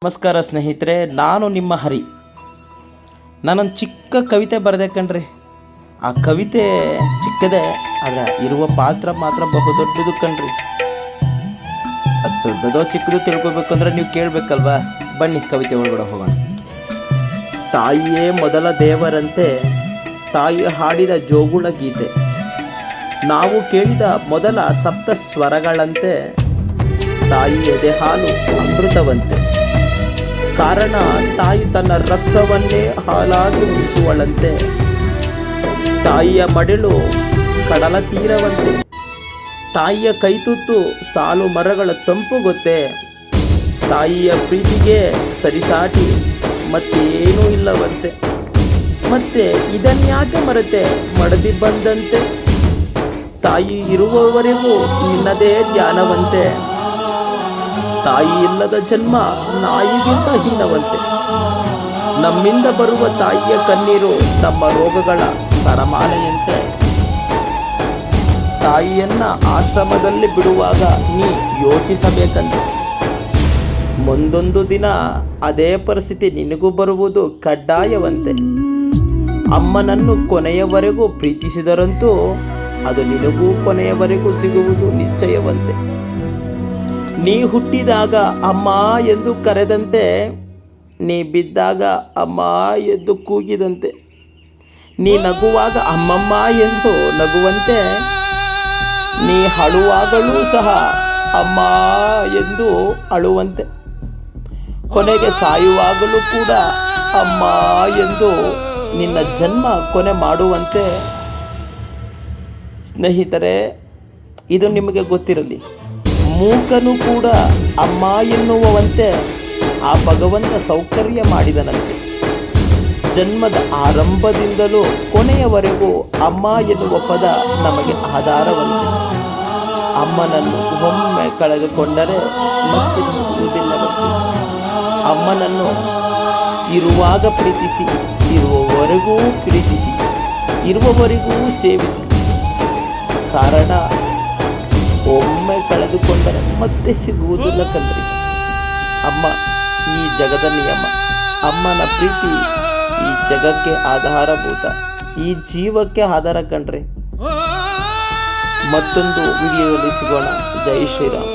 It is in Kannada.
ನಮಸ್ಕಾರ ಸ್ನೇಹಿತರೆ, ನಾನು ನಿಮ್ಮ ಹರಿ. ನಾನೊಂದು ಚಿಕ್ಕ ಕವಿತೆ ಬರೆದೆ ಕಣ್ರಿ. ಆ ಕವಿತೆ ಚಿಕ್ಕದೇ, ಆದರೆ ಇರುವ ಪಾತ್ರ ಮಾತ್ರ ಬಹುದೊಡ್ಡದು ಕಣ್ರಿ. ಅದು ದೊಡ್ಡದೋ ಚಿಕ್ಕದು ತಿಳ್ಕೊಬೇಕಂದ್ರೆ ನೀವು ಕೇಳಬೇಕಲ್ವಾ. ಬನ್ನಿ ಕವಿತೆ ಒಳಗಡೆ ಹೋಗೋಣ. ತಾಯಿಯೇ ಮೊದಲ ದೇವರಂತೆ, ತಾಯಿ ಹಾಡಿದ ಜೋಗುಳ ಗೀತೆ, ನಾವು ಕೇಳಿದ ಮೊದಲ ಸಪ್ತ ಸ್ವರಗಳಂತೆ, ತಾಯಿ ಎದೆ ಹಾಲು ಅಮೃತವಂತೆ. ಕಾರಣ ತಾಯಿ ತನ್ನ ರಕ್ತವನ್ನೇ ಹಾಲಾಗಿ ಉಳಿಸುವಳಂತೆ. ತಾಯಿಯ ಮಡಿಲು ಕಡಲ ತೀರವಂತೆ, ತಾಯಿಯ ಕೈತುತ್ತು ಸಾಲು ಮರಗಳ ತಂಪು ಗೊತ್ತೇ. ತಾಯಿಯ ಪ್ರೀತಿಗೆ ಸರಿಸಾಟಿ ಮತ್ತೇನೂ ಇಲ್ಲವಂತೆ. ಮತ್ತೆ ಇದನ್ಯಾಕೆ ಮರೆತೆ ಮಡದಿ ಬಂದಂತೆ. ತಾಯಿ ಇರುವವರೆಗೂ ನಿನ್ನದೇ ಧ್ಯಾನವಂತೆ. ತಾಯಿ ಇಲ್ಲದ ಜನ್ಮ ನಾಯಿಗಿಂತ ಹೀನವಂತೆ. ನಮ್ಮಿಂದ ಬರುವ ತಾಯಿಯ ಕಣ್ಣೀರು ನಮ್ಮ ರೋಗಗಳ ಸರಮಾಲೆಯಂತೆ. ತಾಯಿಯನ್ನ ಆಶ್ರಮದಲ್ಲಿ ಬಿಡುವಾಗ ನೀ ಯೋಚಿಸಬೇಕಂತೆ. ಮುಂದೊಂದು ದಿನ ಅದೇ ಪರಿಸ್ಥಿತಿ ನಿನಗೂ ಬರುವುದು ಕಡ್ಡಾಯವಂತೆ. ಅಮ್ಮನನ್ನು ಕೊನೆಯವರೆಗೂ ಪ್ರೀತಿಸಿದರಂತೂ ಅದು ನಿನಗೂ ಕೊನೆಯವರೆಗೂ ಸಿಗುವುದು ನಿಶ್ಚಯವಂತೆ. ನೀ ಹುಟ್ಟಿದಾಗ ಅಮ್ಮ ಎಂದು ಕರೆದಂತೆ, ನೀ ಬಿದ್ದಾಗ ಅಮ್ಮ ಎಂದು ಕೂಗಿದಂತೆ, ನೀ ನಗುವಾಗ ಅಮ್ಮಮ್ಮ ಎಂದು ನಗುವಂತೆ, ನೀ ಅಳುವಾಗಲೂ ಸಹ ಅಮ್ಮ ಎಂದು ಅಳುವಂತೆ, ಕೊನೆಗೆ ಸಾಯುವಾಗಲೂ ಕೂಡ ಅಮ್ಮ ಎಂದು ನಿನ್ನ ಜನ್ಮ ಕೊನೆ ಮಾಡುವಂತೆ. ಸ್ನೇಹಿತರೆ, ಇದು ನಿಮಗೆ ಗೊತ್ತಿರಲಿ. ಮೂಕನು ಕೂಡ ಅಮ್ಮ ಎನ್ನುವಂತೆ ಆ ಭಗವಂತ ಸೌಕರ್ಯ ಮಾಡಿದನಂತೆ. ಜನ್ಮದ ಆರಂಭದಿಂದಲೂ ಕೊನೆಯವರೆಗೂ ಅಮ್ಮ ಎನ್ನುವ ಪದ ನಮಗೆ ಆಧಾರವಂತೆ. ಅಮ್ಮನನ್ನು ಒಮ್ಮೆ ಕಳೆದುಕೊಂಡರೆ ಮತ್ತೆ ಸಿಗುವುದಿಲ್ಲವಂತೆ. ಅಮ್ಮನನ್ನು ಇರುವಾಗ ಪ್ರೀತಿಸಿ, ಇರುವವರೆಗೂ ಪ್ರೀತಿಸಿ, ಇರುವವರೆಗೂ ಸೇವಿಸಿ. ಕಾರಣ ಒಮ್ಮೆ ಕಳೆದುಕೊಂಡರೆ ಮತ್ತೆ ಸಿಗುವುದಿಲ್ಲ ಕಣ್ರಿ. ಅಮ್ಮ ಈ ಜಗದ ನಿಯಮ. ಅಮ್ಮನ ಪ್ರೀತಿ ಈ ಜಗಕ್ಕೆ ಆಧಾರಭೂತ, ಈ ಜೀವಕ್ಕೆ ಆಧಾರ ಕಣ್ರಿ. ಮತ್ತೊಂದು ವಿಡಿಯೋದಲ್ಲಿ ಸಿಗೋಣ. ಜೈ ಶ್ರೀರಾಮ್.